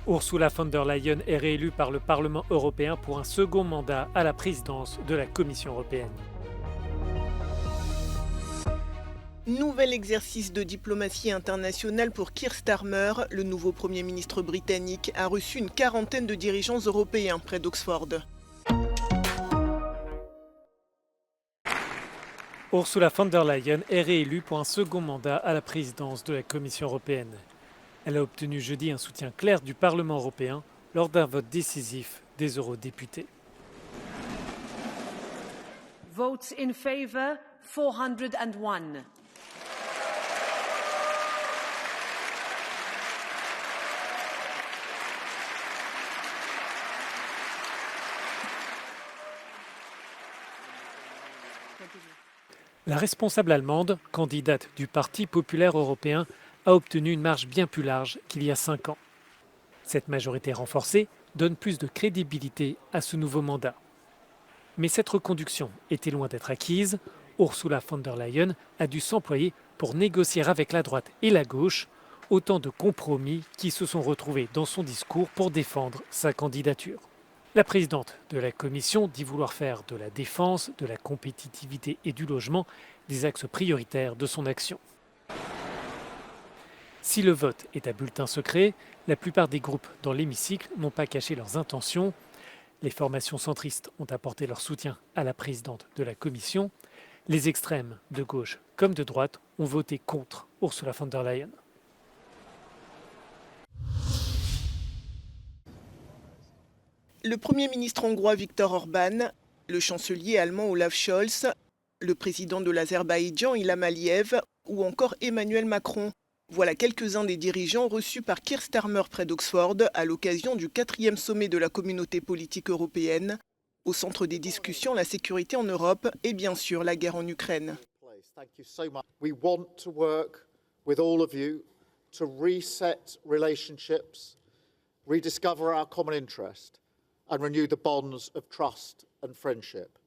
Ursula von der Leyen est réélue par le Parlement européen pour un second mandat à la présidence de la Commission européenne. Nouvel exercice de diplomatie internationale pour Keir Starmer. Le nouveau Premier ministre britannique a reçu une quarantaine de dirigeants européens près d'Oxford. Ursula von der Leyen est réélue pour un second mandat à la présidence de la Commission européenne. Elle a obtenu jeudi un soutien clair du Parlement européen lors d'un vote décisif des eurodéputés. Votes in favour 401. La responsable allemande, candidate du Parti populaire européen, a obtenu une marge bien plus large qu'il y a 5 ans. Cette majorité renforcée donne plus de crédibilité à ce nouveau mandat. Mais cette reconduction était loin d'être acquise. Ursula von der Leyen a dû s'employer pour négocier avec la droite et la gauche, autant de compromis qui se sont retrouvés dans son discours pour défendre sa candidature. La présidente de la Commission dit vouloir faire de la défense, de la compétitivité et du logement des axes prioritaires de son action. Si le vote est à bulletin secret, la plupart des groupes dans l'hémicycle n'ont pas caché leurs intentions. Les formations centristes ont apporté leur soutien à la présidente de la Commission. Les extrêmes, de gauche comme de droite, ont voté contre Ursula von der Leyen. Le Premier ministre hongrois Viktor Orban, le chancelier allemand Olaf Scholz, le président de l'Azerbaïdjan Ilham Aliyev ou encore Emmanuel Macron. Voilà quelques-uns des dirigeants reçus par Keir Starmer près d'Oxford à l'occasion du 4e sommet de la communauté politique européenne. Au centre des discussions, la sécurité en Europe et bien sûr la guerre en Ukraine. We want to work with all of you to reset relationships, rediscover our common interest and renew the bonds of trust and friendship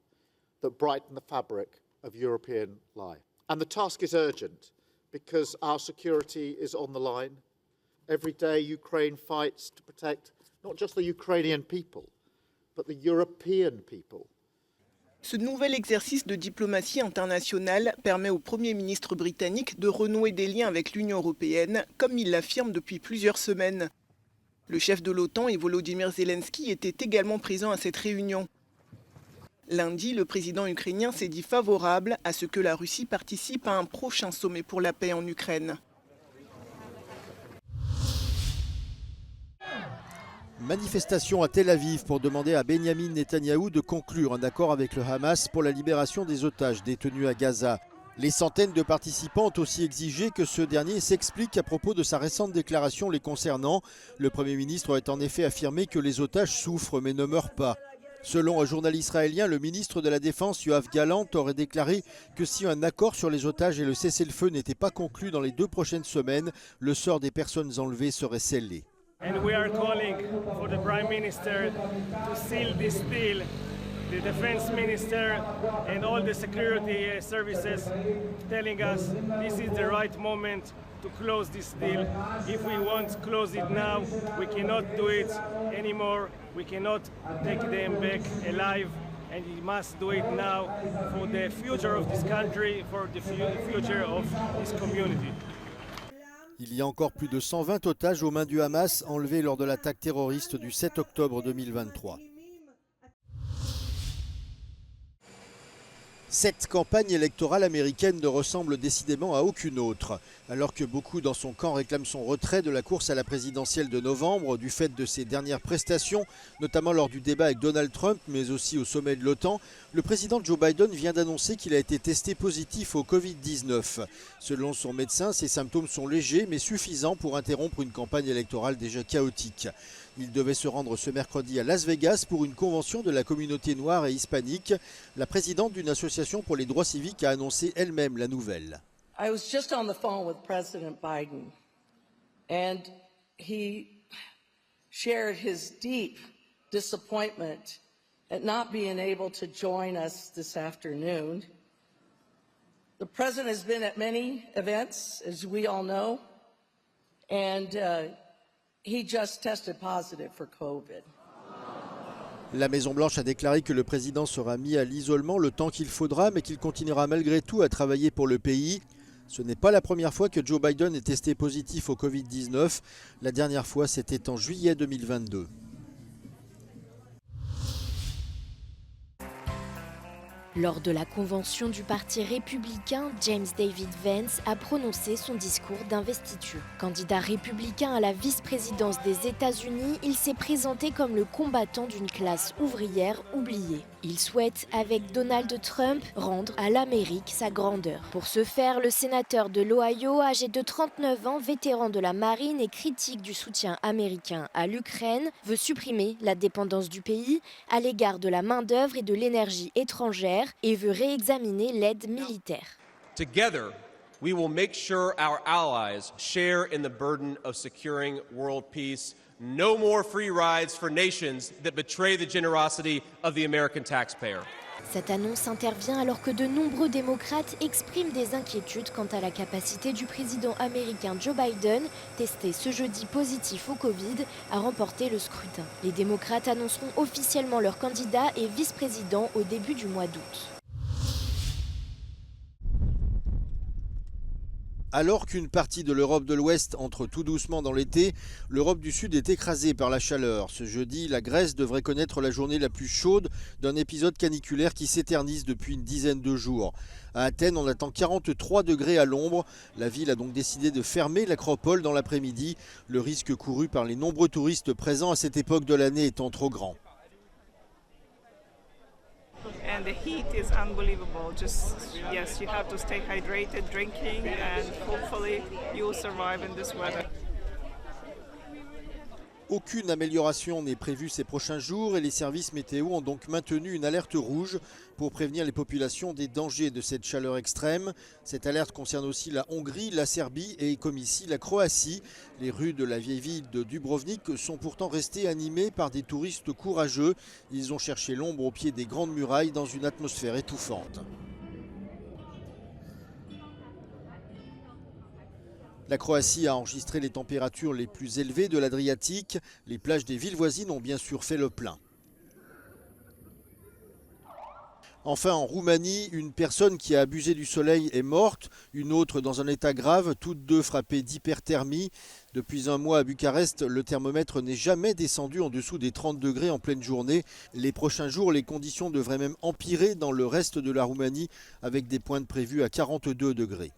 that brighten the fabric of European life. And the task is urgent, because our security is on the line. Every day Ukraine fights to protect not just the Ukrainian people, but the European people. Ce nouvel exercice de diplomatie internationale permet au Premier ministre britannique de renouer des liens avec l'Union européenne, comme il l'affirme depuis plusieurs semaines. Le chef de l'OTAN et Volodymyr Zelensky étaient également présents à cette réunion. Lundi, le président ukrainien s'est dit favorable à ce que la Russie participe à un prochain sommet pour la paix en Ukraine. Manifestation à Tel Aviv pour demander à Benyamin Netanyahou de conclure un accord avec le Hamas pour la libération des otages détenus à Gaza. Les centaines de participants ont aussi exigé que ce dernier s'explique à propos de sa récente déclaration les concernant. Le Premier ministre a en effet affirmé que les otages souffrent mais ne meurent pas. Selon un journal israélien, le ministre de la Défense, Yoav Gallant, aurait déclaré que si un accord sur les otages et le cessez-le-feu n'était pas conclu dans les 2 prochaines semaines, le sort des personnes enlevées serait scellé. And we are calling for the Prime Minister to seal this deal. The Defense Minister and all the security services telling us this is the right moment to close this deal. If we want to close it now, we cannot do it anymore. We cannot take them back alive, and we must do it now for the future of this country, for the future of this community. Il y a encore plus de 120 otages aux mains du Hamas enlevés lors de l'attaque terroriste du 7 octobre 2023. Cette campagne électorale américaine ne ressemble décidément à aucune autre. Alors que beaucoup dans son camp réclament son retrait de la course à la présidentielle de novembre du fait de ses dernières prestations, notamment lors du débat avec Donald Trump, mais aussi au sommet de l'OTAN, le président Joe Biden vient d'annoncer qu'il a été testé positif au Covid-19. Selon son médecin, ses symptômes sont légers mais suffisants pour interrompre une campagne électorale déjà chaotique. Il devait se rendre ce mercredi à Las Vegas pour une convention de la communauté noire et hispanique. La présidente d'une association pour les droits civiques a annoncé elle-même la nouvelle. I was just on the phone with President Biden, and he shared his deep disappointment at not being able to join us this afternoon. The president has been at many events, as we all know, and he just tested positive for COVID. La Maison-Blanche a déclaré que le président sera mis à l'isolement le temps qu'il faudra, mais qu'il continuera malgré tout à travailler pour le pays. Ce n'est pas la première fois que Joe Biden est testé positif au Covid-19. La dernière fois, c'était en juillet 2022. Lors de la convention du Parti républicain, James David Vance a prononcé son discours d'investiture. Candidat républicain à la vice-présidence des États-Unis, il s'est présenté comme le combattant d'une classe ouvrière oubliée. Il souhaite, avec Donald Trump, rendre à l'Amérique sa grandeur. Pour ce faire, le sénateur de l'Ohio, âgé de 39 ans, vétéran de la marine et critique du soutien américain à l'Ukraine, veut supprimer la dépendance du pays à l'égard de la main-d'œuvre et de l'énergie étrangère et veut réexaminer l'aide militaire. Together, we will make sure our allies share in the burden of securing world peace. No more free rides for nations that betray the generosity of the American taxpayer. Cette annonce intervient alors que de nombreux démocrates expriment des inquiétudes quant à la capacité du président américain Joe Biden, testé ce jeudi positif au Covid, à remporter le scrutin. Les démocrates annonceront officiellement leur candidat et vice-président au début du mois d'août. Alors qu'une partie de l'Europe de l'Ouest entre tout doucement dans l'été, l'Europe du Sud est écrasée par la chaleur. Ce jeudi, la Grèce devrait connaître la journée la plus chaude d'un épisode caniculaire qui s'éternise depuis une dizaine de jours. À Athènes, on attend 43 degrés à l'ombre. La ville a donc décidé de fermer l'Acropole dans l'après-midi, le risque couru par les nombreux touristes présents à cette époque de l'année étant trop grand. And the heat is unbelievable. Just, yes, you have to stay hydrated, drinking, and hopefully you will survive in this weather. Aucune amélioration n'est prévue ces prochains jours et les services météo ont donc maintenu une alerte rouge pour prévenir les populations des dangers de cette chaleur extrême. Cette alerte concerne aussi la Hongrie, la Serbie et comme ici la Croatie. Les rues de la vieille ville de Dubrovnik sont pourtant restées animées par des touristes courageux. Ils ont cherché l'ombre au pied des grandes murailles dans une atmosphère étouffante. La Croatie a enregistré les températures les plus élevées de l'Adriatique. Les plages des villes voisines ont bien sûr fait le plein. Enfin, en Roumanie, une personne qui a abusé du soleil est morte, une autre dans un état grave, toutes deux frappées d'hyperthermie. Depuis un mois à Bucarest, le thermomètre n'est jamais descendu en dessous des 30 degrés en pleine journée. Les prochains jours, les conditions devraient même empirer dans le reste de la Roumanie, avec des pointes prévues à 42 degrés.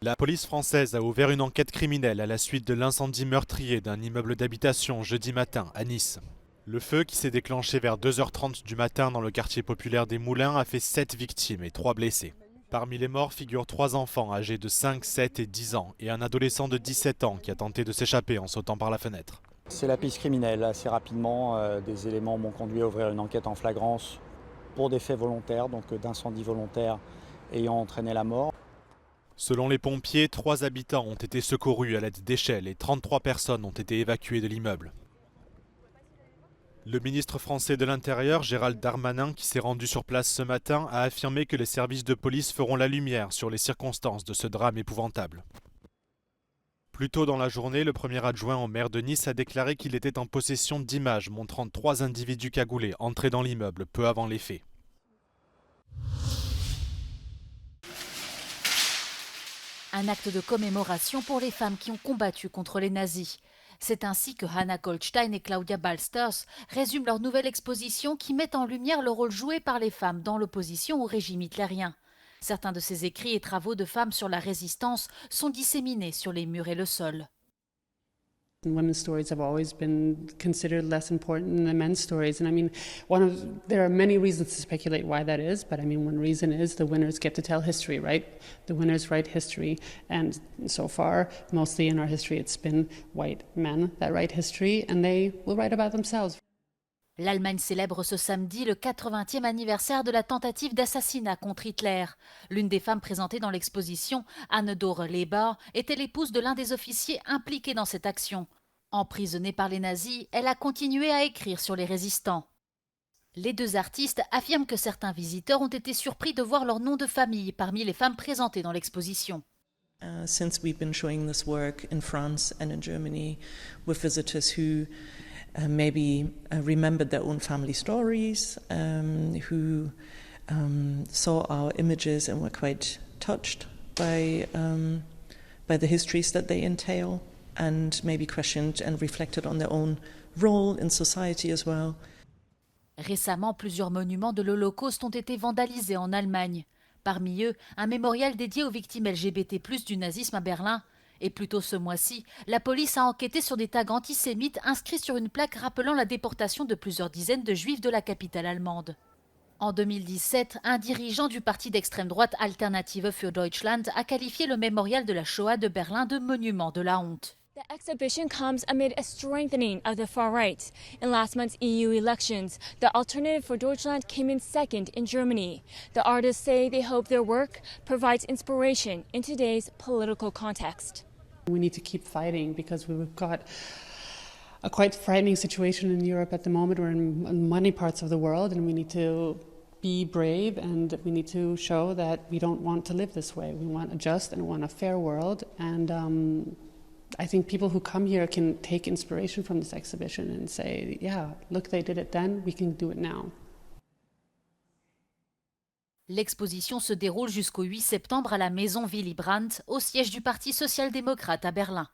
La police française a ouvert une enquête criminelle à la suite de l'incendie meurtrier d'un immeuble d'habitation jeudi matin à Nice. Le feu, qui s'est déclenché vers 2h30 du matin dans le quartier populaire des Moulins, a fait 7 victimes et 3 blessés. Parmi les morts figurent 3 enfants âgés de 5, 7 et 10 ans et un adolescent de 17 ans qui a tenté de s'échapper en sautant par la fenêtre. C'est la piste criminelle. Assez rapidement, des éléments m'ont conduit à ouvrir une enquête en flagrance pour des faits volontaires, donc d'incendie volontaire ayant entraîné la mort. Selon les pompiers, 3 habitants ont été secourus à l'aide d'échelles et 33 personnes ont été évacuées de l'immeuble. Le ministre français de l'Intérieur, Gérald Darmanin, qui s'est rendu sur place ce matin, a affirmé que les services de police feront la lumière sur les circonstances de ce drame épouvantable. Plus tôt dans la journée, le premier adjoint au maire de Nice a déclaré qu'il était en possession d'images montrant 3 individus cagoulés entrés dans l'immeuble peu avant les faits. Un acte de commémoration pour les femmes qui ont combattu contre les nazis. C'est ainsi que Hannah Goldstein et Claudia Balsters résument leur nouvelle exposition qui met en lumière le rôle joué par les femmes dans l'opposition au régime hitlérien. Certains de ces écrits et travaux de femmes sur la résistance sont disséminés sur les murs et le sol. Women's stories have always been considered less important than men's stories, and I mean, there are many reasons to speculate why that is, but I mean, one reason is the winners get to tell history, right? The winners write history, and so far, mostly in our history, it's been white men that write history, and they will write about themselves. L'Allemagne célèbre ce samedi le 80e anniversaire de la tentative d'assassinat contre Hitler. L'une des femmes présentées dans l'exposition, Anne-Dore Leber, était l'épouse de l'un des officiers impliqués dans cette action. Emprisonnée par les nazis, elle a continué à écrire sur les résistants. Les 2 artistes affirment que certains visiteurs ont été surpris de voir leur nom de famille parmi les femmes présentées dans l'exposition. Since we've been showing this work in France and in Germany with visitors who maybe remembered their own family stories, who saw our images and were quite touched by the histories that they entail, and maybe questioned and reflected on their own role in society as well. Récemment, plusieurs monuments de l'Holocauste ont été vandalisés en Allemagne. Parmi eux, un mémorial dédié aux victimes LGBT+ du nazisme à Berlin. Et plus tôt ce mois-ci, la police a enquêté sur des tags antisémites inscrits sur une plaque rappelant la déportation de plusieurs dizaines de juifs de la capitale allemande. En 2017, un dirigeant du parti d'extrême droite Alternative für Deutschland a qualifié le mémorial de la Shoah de Berlin de monument de la honte. The exhibition comes amid a strengthening of the far right. In last month's EU elections, the Alternative for Deutschland came in second in Germany. The artists say they hope their work provides inspiration in today's political context. We need to keep fighting because we've got a quite frightening situation in Europe at the moment, or in many parts of the world, and we need to be brave, and we need to show that we don't want to live this way. We want a just and we want a fair world, and I think people who come here can take inspiration from this exhibition and say, yeah, look, they did it then, we can do it now. L'exposition se déroule jusqu'au 8 septembre à la maison Willy Brandt, au siège du Parti social-démocrate à Berlin.